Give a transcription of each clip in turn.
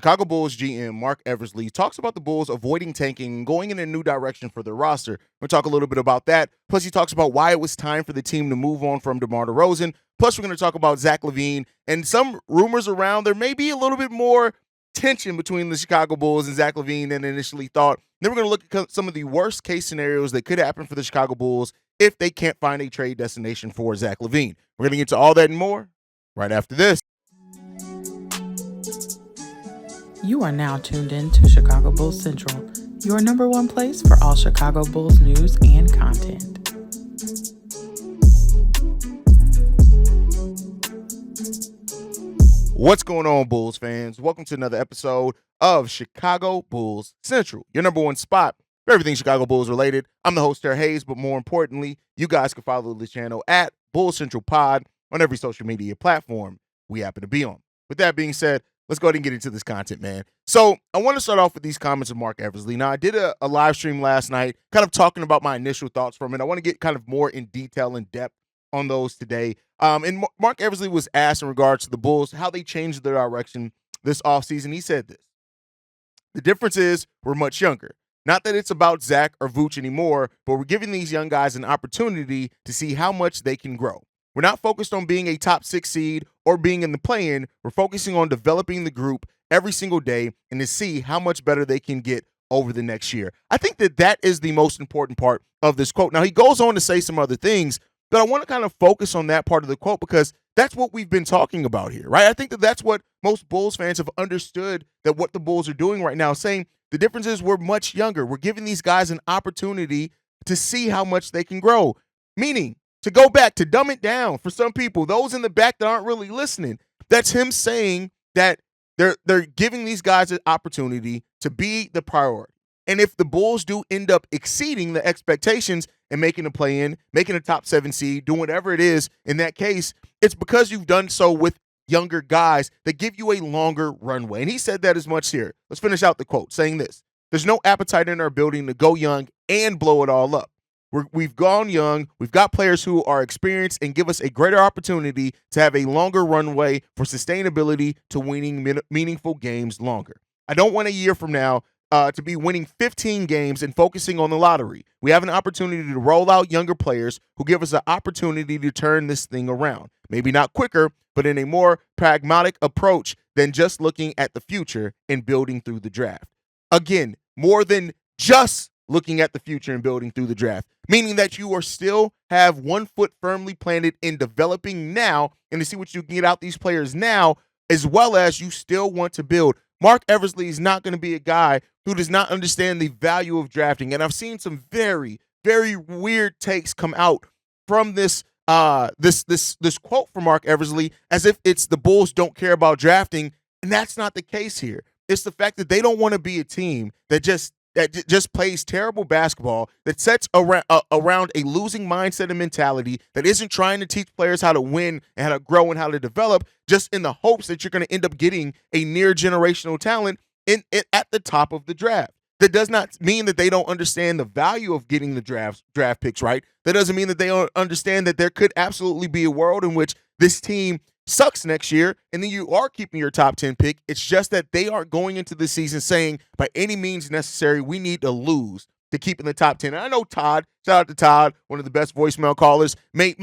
Chicago Bulls GM Marc Eversley talks about the Bulls avoiding tanking and going in a new direction for their roster. We'll talk a little bit about that. Plus, he talks about why it was time for the team to move on from DeMar DeRozan. Plus, we're going to talk about Zach LaVine and some rumors around there may be a little bit more tension between the Chicago Bulls and Zach LaVine than initially thought. Then we're going to look at some of the worst case scenarios that could happen for the Chicago Bulls if they can't find a trade destination for Zach LaVine. We're going to get to all that and more right after this. You are now tuned in to Chicago Bulls Central, your number one place for all Chicago Bulls news and content. What's going on, Bulls fans? Welcome to another episode of Chicago Bulls Central, your number one spot for everything Chicago Bulls related. I'm the host, Haize, but more importantly, you guys can follow the channel at Bulls Central Pod on every social media platform we happen to be on. With that being said, let's go ahead and get into this content, man. So I want to start off with these comments of Marc Eversley. Now, I did a live stream last night, kind of talking about my initial thoughts from it. I want to get kind of more in detail and depth on those today. And Marc Eversley was asked in regards to the Bulls, how they changed their direction this offseason. He said this: the difference is we're much younger. Not that it's about Zach or Vooch anymore, but we're giving these young guys an opportunity to see how much they can grow. We're not focused on being a top 6 seed or being in the play-in. We're focusing on developing the group every single day and to see how much better they can get over the next year. I think that is the most important part of this quote. Now, he goes on to say some other things, but I want to kind of focus on that part of the quote because that's what we've been talking about here, right? I think that's what most Bulls fans have understood, that what the Bulls are doing right now, saying the difference is we're much younger. We're giving these guys an opportunity to see how much they can grow, meaning to go back, to dumb it down for some people, those in the back that aren't really listening. That's him saying that they're giving these guys an opportunity to be the priority. And if the Bulls do end up exceeding the expectations and making a play-in, making a top 7 seed, doing whatever it is, in that case, it's because you've done so with younger guys that give you a longer runway. And he said that as much here. Let's finish out the quote saying this: there's no appetite in our building to go young and blow it all up. We've gone young. We've got players who are experienced and give us a greater opportunity to have a longer runway for sustainability to winning meaningful games longer. I don't want a year from now to be winning 15 games and focusing on the lottery. We have an opportunity to roll out younger players who give us an opportunity to turn this thing around. Maybe not quicker, but in a more pragmatic approach than just looking at the future and building through the draft. Again, more than just looking at the future and building through the draft, meaning that you are still have one foot firmly planted in developing now and to see what you can get out these players now, as well as you still want to build. Marc Eversley is not going to be a guy who does not understand the value of drafting. And I've seen some very, very weird takes come out from this this quote from Marc Eversley as if it's the Bulls don't care about drafting. And that's not the case here. It's the fact that they don't want to be a team that just plays terrible basketball, that sets around a losing mindset and mentality, that isn't trying to teach players how to win and how to grow and how to develop, just in the hopes that you're going to end up getting a near generational talent at the top of the draft. That does not mean that they don't understand the value of getting the draft picks right. That doesn't mean that they don't understand that there could absolutely be a world in which this team sucks next year, and then you are keeping your top 10 pick. It's just that they aren't going into the season saying, by any means necessary, we need to lose to keep in the top 10. And I know Todd, shout out to Todd, one of the best voicemail callers, may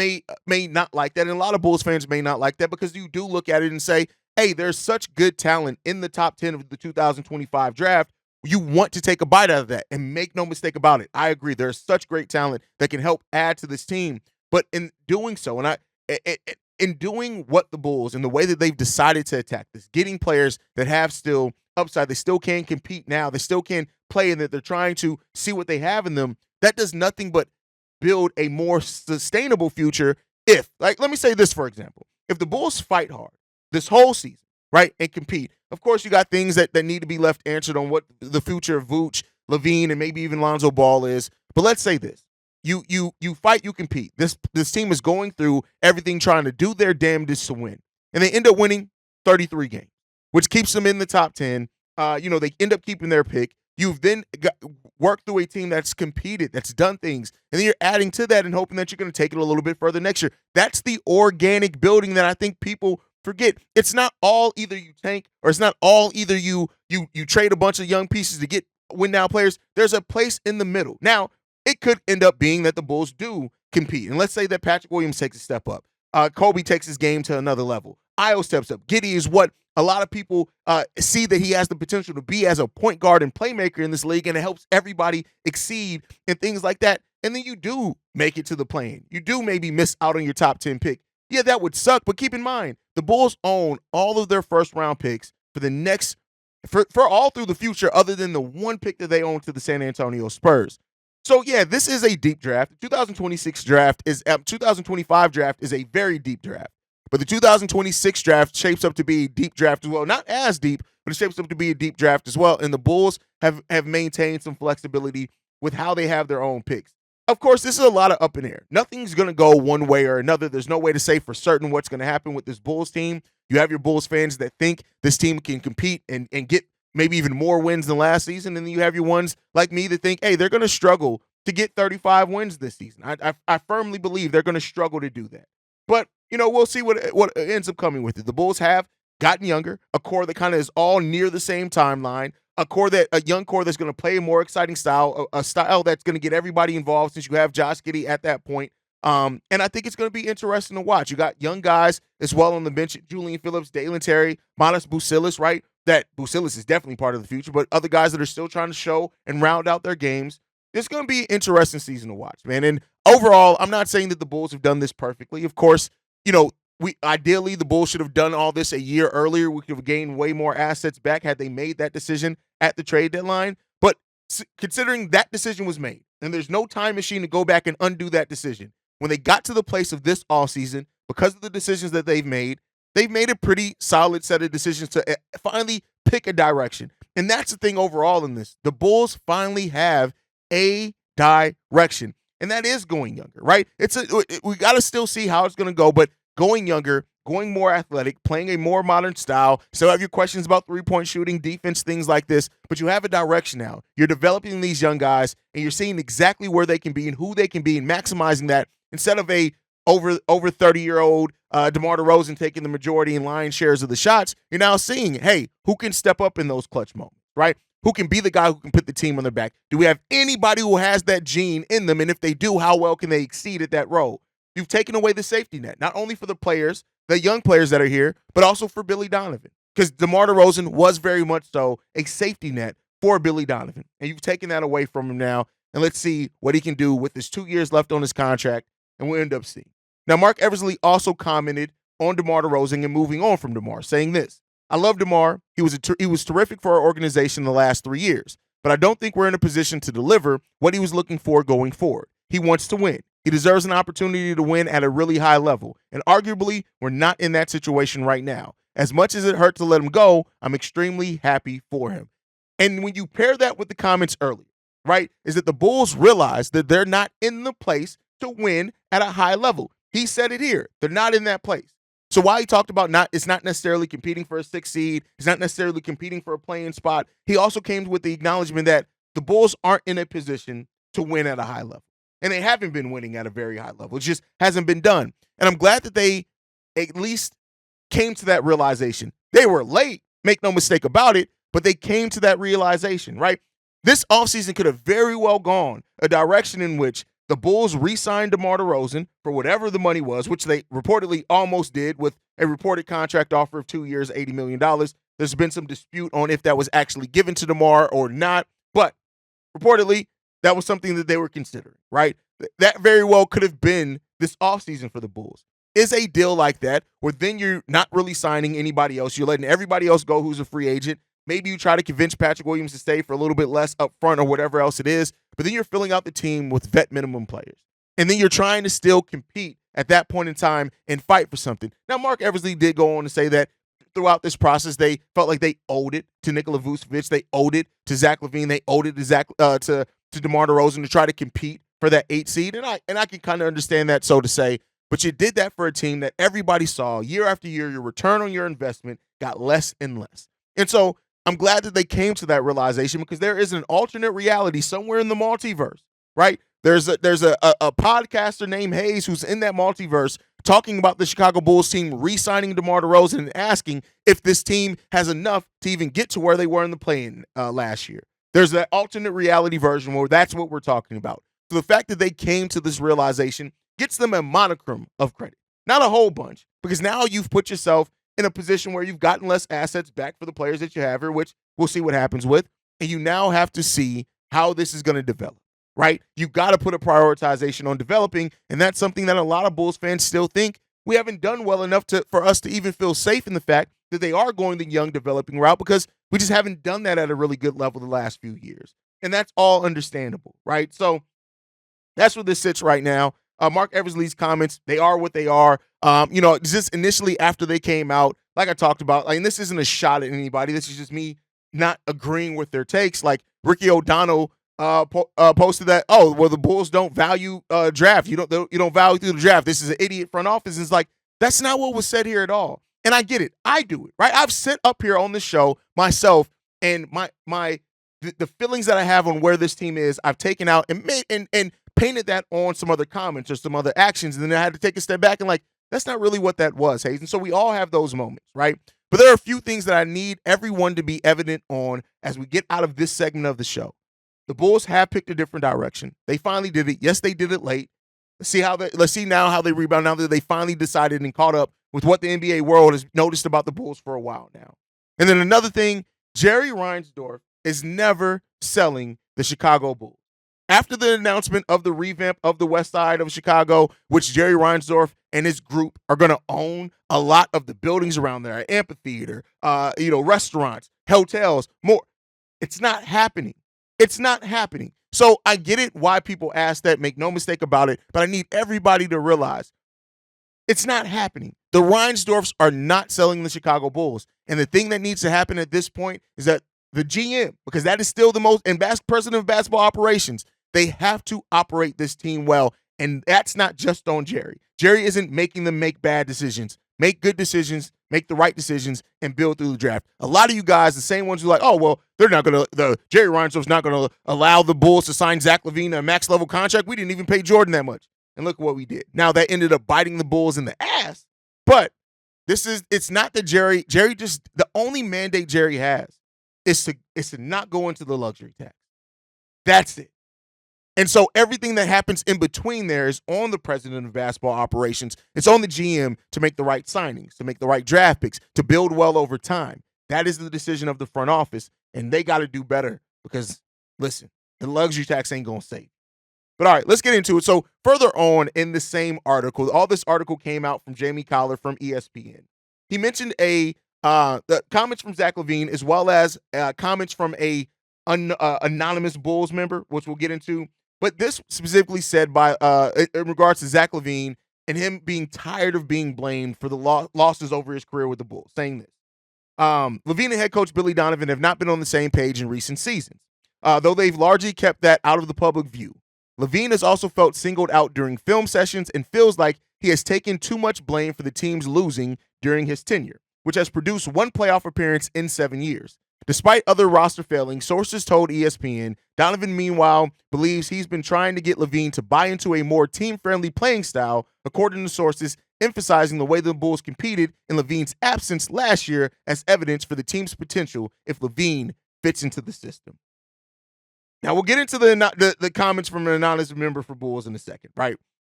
not like that, and a lot of Bulls fans may not like that because you do look at it and say, hey, there's such good talent in the top 10 of the 2025 draft. You want to take a bite out of that, and make no mistake about it. I agree. There's such great talent that can help add to this team. But in doing so, in doing what the Bulls and the way that they've decided to attack this, getting players that have still upside, they still can compete now, they still can play, and that they're trying to see what they have in them, that does nothing but build a more sustainable future. If, like, let me say this, for example, if the Bulls fight hard this whole season, right, and compete, of course you got things that need to be left answered on what the future of Vooch, LaVine, and maybe even Lonzo Ball is. But let's say this. You fight, you compete. This team is going through everything trying to do their damnedest to win. And they end up winning 33 games, which keeps them in the top 10. They end up keeping their pick. You've then worked through a team that's competed, that's done things, and then you're adding to that and hoping that you're going to take it a little bit further next year. That's the organic building that I think people forget it's not all either you tank or it's not all either you trade a bunch of young pieces to get win now players. There's a place in the middle. Now, it could end up being that the Bulls do compete. And let's say that Patrick Williams takes a step up. Kobe takes his game to another level. Io steps up. Giddey is what a lot of people see that he has the potential to be as a point guard and playmaker in this league, and it helps everybody exceed and things like that. And then you do make it to the play-in. You do maybe miss out on your top 10 pick. Yeah, that would suck, but keep in mind, the Bulls own all of their first-round picks for the next for all through the future, other than the one pick that they own to the San Antonio Spurs. So yeah, this is a deep draft. The 2025 draft is a very deep draft. But the 2026 draft shapes up to be a deep draft as well. Not as deep, but it shapes up to be a deep draft as well. And the Bulls have maintained some flexibility with how they have their own picks. Of course, this is a lot of up in air. Nothing's going to go one way or another. There's no way to say for certain what's going to happen with this Bulls team. You have your Bulls fans that think this team can compete and get maybe even more wins than last season. And then you have your ones like me that think, hey, they're going to struggle to get 35 wins this season. I firmly believe they're going to struggle to do that. But, we'll see what ends up coming with it. The Bulls have gotten younger, a core that kind of is all near the same timeline, a young core that's going to play a more exciting style, a style that's going to get everybody involved since you have Josh Giddey at that point. And I think it's going to be interesting to watch. You got young guys as well on the bench, Julian Phillips, Dalen Terry, Manas Busilis, right? That Busilis is definitely part of the future, but other guys that are still trying to show and round out their games. It's going to be an interesting season to watch, man. And overall, I'm not saying that the Bulls have done this perfectly. Of course, ideally the Bulls should have done all this a year earlier. We could have gained way more assets back had they made that decision at the trade deadline. But considering that decision was made, and there's no time machine to go back and undo that decision, when they got to the place of this offseason, because of the decisions that they've made a pretty solid set of decisions to finally pick a direction. And that's the thing overall in this. The Bulls finally have a direction, and that is going younger, right? We got to still see how it's going to go, but going younger, going more athletic, playing a more modern style. Still have your questions about three-point shooting, defense, things like this, but you have a direction now. You're developing these young guys, and you're seeing exactly where they can be and who they can be and maximizing that instead of a over 30-year-old DeMar DeRozan taking the majority and lion's shares of the shots. You're now seeing, hey, who can step up in those clutch moments, right? Who can be the guy who can put the team on their back? Do we have anybody who has that gene in them? And if they do, how well can they exceed at that role? You've taken away the safety net, not only for the players, the young players that are here, but also for Billy Donovan. Because DeMar DeRozan was very much so a safety net for Billy Donovan. And you've taken that away from him now. And let's see what he can do with his 2 years left on his contract. And we'll end up seeing. Now, Marc Eversley also commented on DeMar DeRozan and moving on from DeMar, saying this: I love DeMar. He was terrific for our organization the last 3 years, but I don't think we're in a position to deliver what he was looking for going forward. He wants to win. He deserves an opportunity to win at a really high level, and arguably, we're not in that situation right now. As much as it hurt to let him go, I'm extremely happy for him. And when you pair that with the comments earlier, right, is that the Bulls realize that they're not in the place to win at a high level. He said it here. They're not in that place. So while he talked about it's not necessarily competing for a 6th seed, it's not necessarily competing for a playing spot, he also came with the acknowledgement that the Bulls aren't in a position to win at a high level. And they haven't been winning at a very high level. It just hasn't been done. And I'm glad that they at least came to that realization. They were late, make no mistake about it, but they came to that realization, right? This offseason could have very well gone a direction in which the Bulls re-signed DeMar DeRozan for whatever the money was, which they reportedly almost did with a reported contract offer of 2 years, $80 million. There's been some dispute on if that was actually given to DeMar or not, but reportedly that was something that they were considering, right? That very well could have been this offseason for the Bulls. Is a deal like that where then you're not really signing anybody else. You're letting everybody else go who's a free agent. Maybe you try to convince Patrick Williams to stay for a little bit less up front or whatever else it is, but then you're filling out the team with vet minimum players. And then you're trying to still compete at that point in time and fight for something. Now, Marc Eversley did go on to say that throughout this process, they felt like they owed it to Nikola Vucevic. They owed it to Zach LaVine. They owed it to DeMar DeRozan to try to compete for that 8th seed. And I can kind of understand that, so to say. But you did that for a team that everybody saw year after year. Your return on your investment got less and less. And so I'm glad that they came to that realization, because there is an alternate reality somewhere in the multiverse, right? There's a podcaster named Haize who's in that multiverse talking about the Chicago Bulls team re-signing DeMar DeRozan and asking if this team has enough to even get to where they were in the play-in last year. There's that alternate reality version where that's what we're talking about. So the fact that they came to this realization gets them a monochrome of credit. Not a whole bunch, because now you've put yourself in a position where you've gotten less assets back for the players that you have here, which we'll see what happens with. And you now have to see how this is going to develop, right? You've got to put a prioritization on developing, and that's something that a lot of Bulls fans still think we haven't done well enough for us to even feel safe in the fact that they are going the young developing route, because we just haven't done that at a really good level the last few years. And that's all understandable, right? So that's where this sits right now. Marc Eversley's comments, they are what they are. Just initially after they came out, like I talked about, and this isn't a shot at anybody. This is just me not agreeing with their takes. Like Ricky O'Donnell posted that, the Bulls don't value draft. You don't value through the draft. This is an idiot front office. And it's like, that's not what was said here at all. And I get it. I do it, right? I've sat up here on the show myself, and the feelings that I have on where this team is, I've taken out and painted that on some other comments or some other actions, and then I had to take a step back and that's not really what that was, Haize. And so we all have those moments, right? But there are a few things that I need everyone to be evident on as we get out of this segment of the show. The Bulls have picked a different direction. They finally did it. Yes, they did it late. Let's see now how they rebound now that they finally decided and caught up with what the NBA world has noticed about the Bulls for a while now. And then another thing, Jerry Reinsdorf is never selling the Chicago Bulls. After the announcement of the revamp of the west side of Chicago, which Jerry Reinsdorf and his group are going to own a lot of the buildings around there, amphitheater, restaurants, hotels, more. It's not happening. It's not happening. So I get it why people ask that, make no mistake about it, but I need everybody to realize it's not happening. The Reinsdorfs are not selling the Chicago Bulls. And the thing that needs to happen at this point is that the GM, because that is still the most, and president of basketball operations, they have to operate this team well. And that's not just on Jerry. Jerry isn't making them make bad decisions. Make good decisions, make the right decisions, and build through the draft. A lot of you guys, the same ones who are like, they're not going to, Jerry Reinsdorf's not going to allow the Bulls to sign Zach LaVine a max level contract. We didn't even pay Jordan that much. And look what we did. Now that ended up biting the Bulls in the ass. But it's not that Jerry just, the only mandate Jerry has is to not go into the luxury tax. That's it. And so everything that happens in between there is on the president of basketball operations. It's on the GM to make the right signings, to make the right draft picks, to build well over time. That is the decision of the front office, and they got to do better because, listen, the luxury tax ain't going to save. But all right, let's get into it. So further on in the same article, all this article came out from Jamie Collar from ESPN. He mentioned the comments from Zach LaVine as well as comments from a anonymous Bulls member, which we'll get into. But this specifically said by in regards to Zach LaVine and him being tired of being blamed for the losses over his career with the Bulls, saying this. LaVine and head coach Billy Donovan have not been on the same page in recent seasons, though they've largely kept that out of the public view. LaVine has also felt singled out during film sessions and feels like he has taken too much blame for the team's losing during his tenure, which has produced one playoff appearance in 7 years. Despite other roster failings, sources told ESPN, Donovan, meanwhile, believes he's been trying to get LaVine to buy into a more team-friendly playing style, according to sources, emphasizing the way the Bulls competed in LaVine's absence last year as evidence for the team's potential if LaVine fits into the system. Now, we'll get into the comments from an anonymous member for Bulls in a second, right?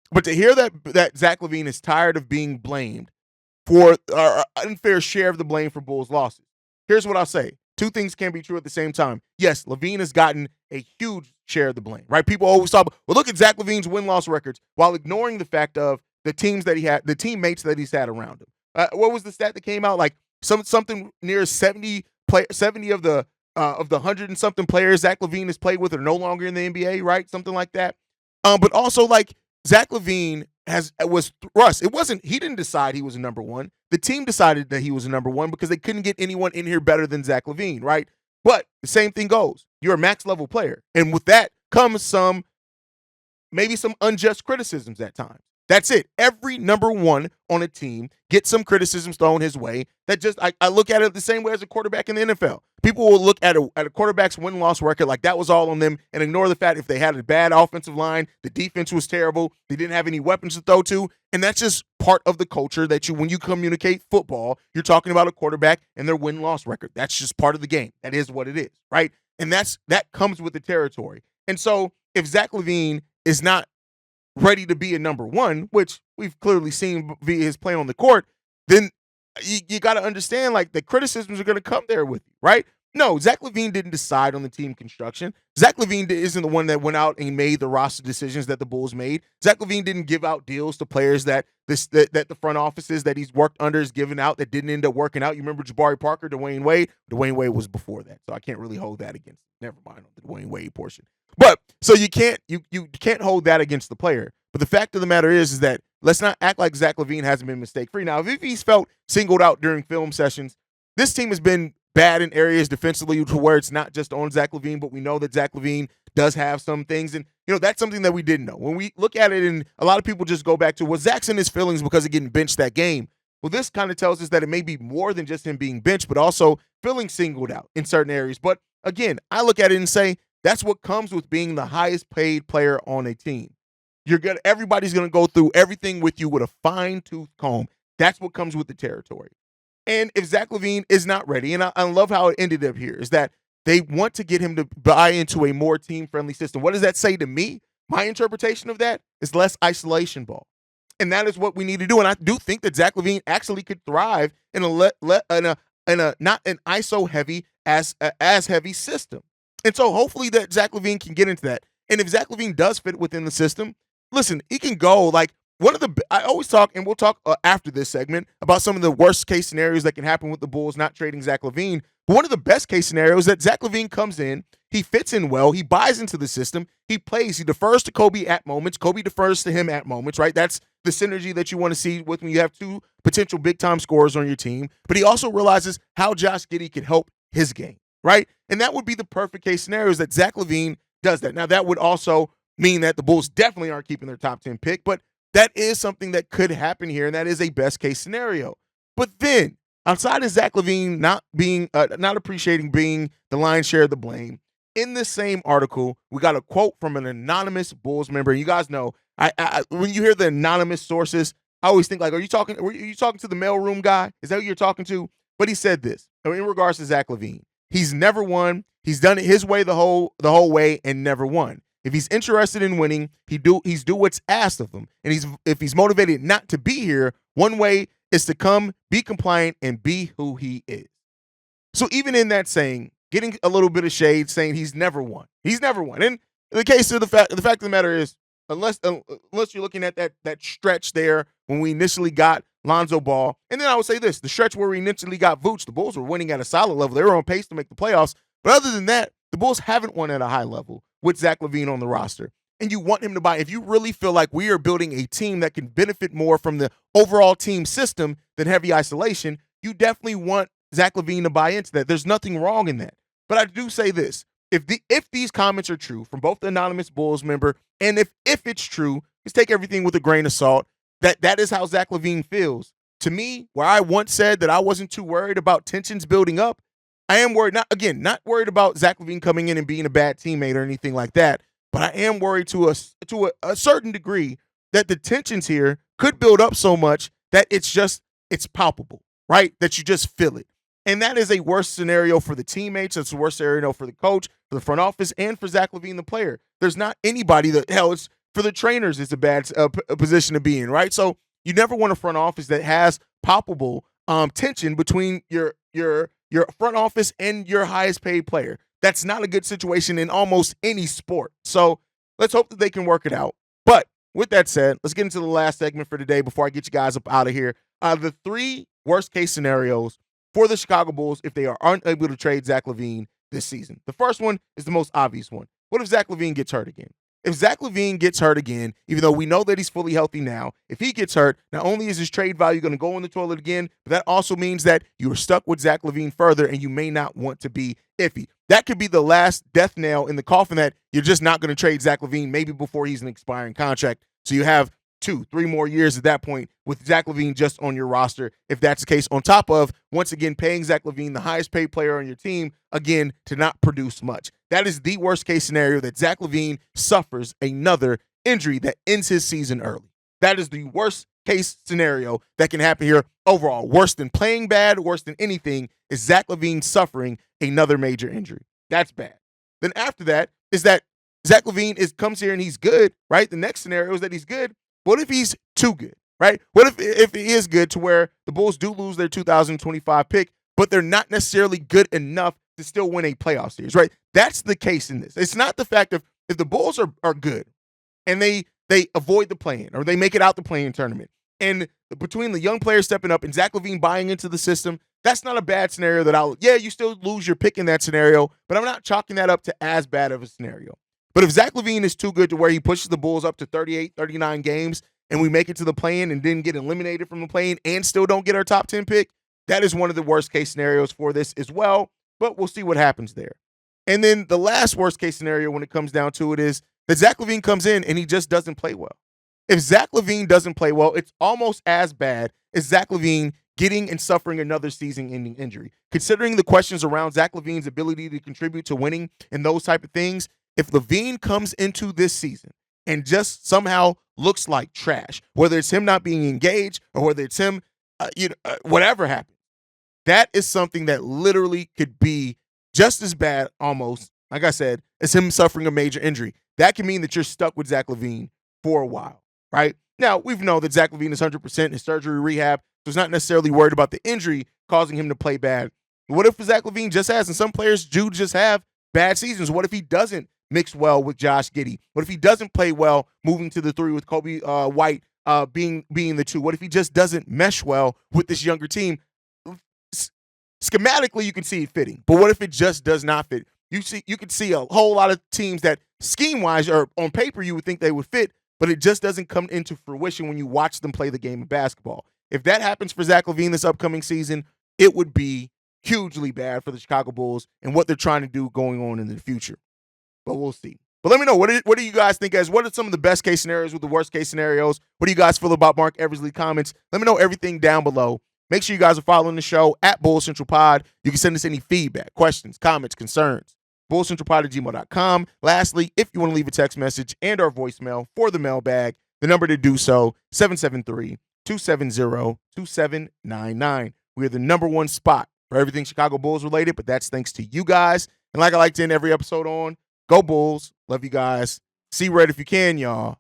But to hear that Zach LaVine is tired of being blamed for an unfair share of the blame for Bulls' losses, here's what I'll say. Two things can be true at the same time. Yes, LaVine has gotten a huge share of the blame, right? People always talk, look at Zach LaVine's win-loss records while ignoring the fact of the teams that he had, the teammates that he's had around him. What was the stat that came out? Like something near 70 of the 100 and something players Zach LaVine has played with are no longer in the NBA, right? Something like that. But also like Zach LaVine was Russ. He didn't decide he was a number one. The team decided that he was a number one because they couldn't get anyone in here better than Zach LaVine, right? But the same thing goes. You're a max level player. And with that comes maybe some unjust criticisms at times. That's it. Every number one on a team gets some criticisms thrown his way. That just, I look at it the same way as a quarterback in the NFL. People will look at a quarterback's win-loss record like that was all on them and ignore the fact if they had a bad offensive line, the defense was terrible, they didn't have any weapons to throw to, and that's just part of the culture that when you communicate football, you're talking about a quarterback and their win-loss record. That's just part of the game. That is what it is, right? And that comes with the territory. And so if Zach LaVine is not ready to be a number one, which we've clearly seen via his play on the court, then you got to understand, like, the criticisms are going to come there with you, right? No, Zach LaVine didn't decide on the team construction. Zach LaVine isn't the one that went out and made the roster decisions that the Bulls made. Zach LaVine didn't give out deals to players that the front offices that he's worked under is giving out that didn't end up working out. You remember Jabari Parker, Dwayne Wade? Dwayne Wade was before that, so I can't really hold that against. Never mind on the Dwayne Wade portion. But so you can't hold that against the player. But the fact of the matter is that let's not act like Zach LaVine hasn't been mistake-free. Now, if he's felt singled out during film sessions, this team has been bad in areas defensively to where it's not just on Zach LaVine, but we know that Zach LaVine does have some things. And, that's something that we didn't know. When we look at it, and a lot of people just go back to, well, Zach's in his feelings because of getting benched that game. Well, this kind of tells us that it may be more than just him being benched, but also feeling singled out in certain areas. But, again, I look at it and say that's what comes with being the highest paid player on a team. Everybody's going to go through everything with you with a fine-tooth comb. That's what comes with the territory. And if Zach LaVine is not ready, and I love how it ended up here, is that they want to get him to buy into a more team-friendly system. What does that say to me? My interpretation of that is less isolation ball. And that is what we need to do. And I do think that Zach LaVine actually could thrive in a not an ISO heavy as heavy system. And so hopefully that Zach LaVine can get into that. And if Zach LaVine does fit within the system, listen, he can go like I always talk, and we'll talk after this segment about some of the worst case scenarios that can happen with the Bulls not trading Zach LaVine. But one of the best case scenarios is that Zach LaVine comes in, he fits in well, he buys into the system, he plays, he defers to Kobe at moments, Kobe defers to him at moments, right? That's the synergy that you want to see with when you have two potential big-time scorers on your team. But he also realizes how Josh Giddey can help his game, right? And that would be the perfect case scenario, is that Zach LaVine does that. Now, that would also mean that the Bulls definitely aren't keeping their top 10 pick, but that is something that could happen here, and that is a best-case scenario. But then, outside of Zach LaVine not appreciating being the lion's share of the blame, in this same article, we got a quote from an anonymous Bulls member. You guys know, I when you hear the anonymous sources, I always think, like, are you talking to the mailroom guy? Is that who you're talking to? But he said this in regards to Zach LaVine. He's never won. He's done it his way the whole way and never won. If he's interested in winning, he's do what's asked of him. And if he's motivated not to be here, one way is to come, be compliant, and be who he is. So even in that saying, getting a little bit of shade, saying he's never won. He's never won. And the case of the fact of the matter is, unless you're looking at that stretch there when we initially got Lonzo Ball, and then I would say this, the stretch where we initially got Vooch, the Bulls were winning at a solid level. They were on pace to make the playoffs. But other than that, the Bulls haven't won at a high level with Zach LaVine on the roster. And you want him to buy. If you really feel like we are building a team that can benefit more from the overall team system than heavy isolation, you definitely want Zach LaVine to buy into that. There's nothing wrong in that. But I do say this. If these comments are true from both the anonymous Bulls member, and if it's true, just take everything with a grain of salt, that is how Zach LaVine feels. To me, where I once said that I wasn't too worried about tensions building up, I am worried, not worried about Zach LaVine coming in and being a bad teammate or anything like that, but I am worried to a certain degree that the tensions here could build up so much that it's palpable, right? That you just feel it. And that is a worse scenario for the teammates. It's a worse scenario for the coach, for the front office, and for Zach LaVine, the player. There's not anybody it's for the trainers, it's a bad position to be in, right? So you never want a front office that has palpable tension between your front office and your highest paid player. That's not a good situation in almost any sport. So let's hope that they can work it out. But with that said, let's get into the last segment for today before I get you guys up out of here. The three worst case scenarios for the Chicago Bulls if they are unable to trade Zach LaVine this season. The first one is the most obvious one. What if Zach LaVine gets hurt again? If Zach LaVine gets hurt again, even though we know that he's fully healthy now, if he gets hurt, not only is his trade value going to go in the toilet again, but that also means that you are stuck with Zach LaVine further and you may not want to be iffy. That could be the last death nail in the coffin that you're just not going to trade Zach LaVine maybe before he's an expiring contract. So you have 2-3 more years at that point with Zach LaVine just on your roster, if that's the case, on top of, once again, paying Zach LaVine, the highest paid player on your team, again, to not produce much. That is the worst case scenario, that Zach LaVine suffers another injury that ends his season early. That is the worst case scenario that can happen here overall. Worse than playing bad, worse than anything, is Zach LaVine suffering another major injury. That's bad. Then after that is that Zach LaVine comes here and he's good, right? The next scenario is that he's good. What if he's too good, right? What if he is good to where the Bulls do lose their 2025 pick, but they're not necessarily good enough to still win a playoff series, right? That's the case in this. It's not the fact of if the Bulls are good and they avoid the play-in or they make it out the play-in tournament, and between the young players stepping up and Zach LaVine buying into the system, that's not a bad scenario you still lose your pick in that scenario, but I'm not chalking that up to as bad of a scenario. But if Zach LaVine is too good to where he pushes the Bulls up to 38, 39 games, and we make it to the play-in and then get eliminated from the play-in and still don't get our top 10 pick, that is one of the worst case scenarios for this as well, but we'll see what happens there. And then the last worst case scenario when it comes down to it is that Zach LaVine comes in and he just doesn't play well. If Zach LaVine doesn't play well, it's almost as bad as Zach LaVine getting and suffering another season-ending injury. Considering the questions around Zach LaVine's ability to contribute to winning and those type of things, if LaVine comes into this season and just somehow looks like trash, whether it's him not being engaged or whether it's him, whatever happens, that is something that literally could be just as bad, almost, like I said, as him suffering a major injury. That can mean that you're stuck with Zach LaVine for a while, right? Now, we've known that Zach LaVine is 100% in his surgery rehab, so he's not necessarily worried about the injury causing him to play bad. What if Zach LaVine just has, and some players do just have bad seasons? What if he doesn't mix well with Josh Giddey? What if he doesn't play well moving to the 3 with Kobe White being the 2? What if he just doesn't mesh well with this younger team? Schematically, you can see it fitting, but what if it just does not fit? You could see a whole lot of teams that scheme-wise or on paper you would think they would fit, but it just doesn't come into fruition when you watch them play the game of basketball. If that happens for Zach LaVine this upcoming season, it would be hugely bad for the Chicago Bulls and what they're trying to do going on in the future. But we'll see. But let me know, what do you guys think what are some of the best case scenarios with the worst case scenarios? What do you guys feel about Marc Eversley comments? Let me know everything down below. Make sure you guys are following the show at Bulls Central Pod. You can send us any feedback, questions, comments, concerns. bullscentralpod@gmail.com. Lastly, if you want to leave a text message and our voicemail for the mailbag, the number to do so, 773-270-2799. We are the #1 spot for everything Chicago Bulls related, but that's thanks to you guys. And like I like to end every episode on, go Bulls. Love you guys. See red if you can, y'all.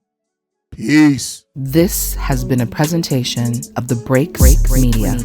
Peace. This has been a presentation of the Break Media.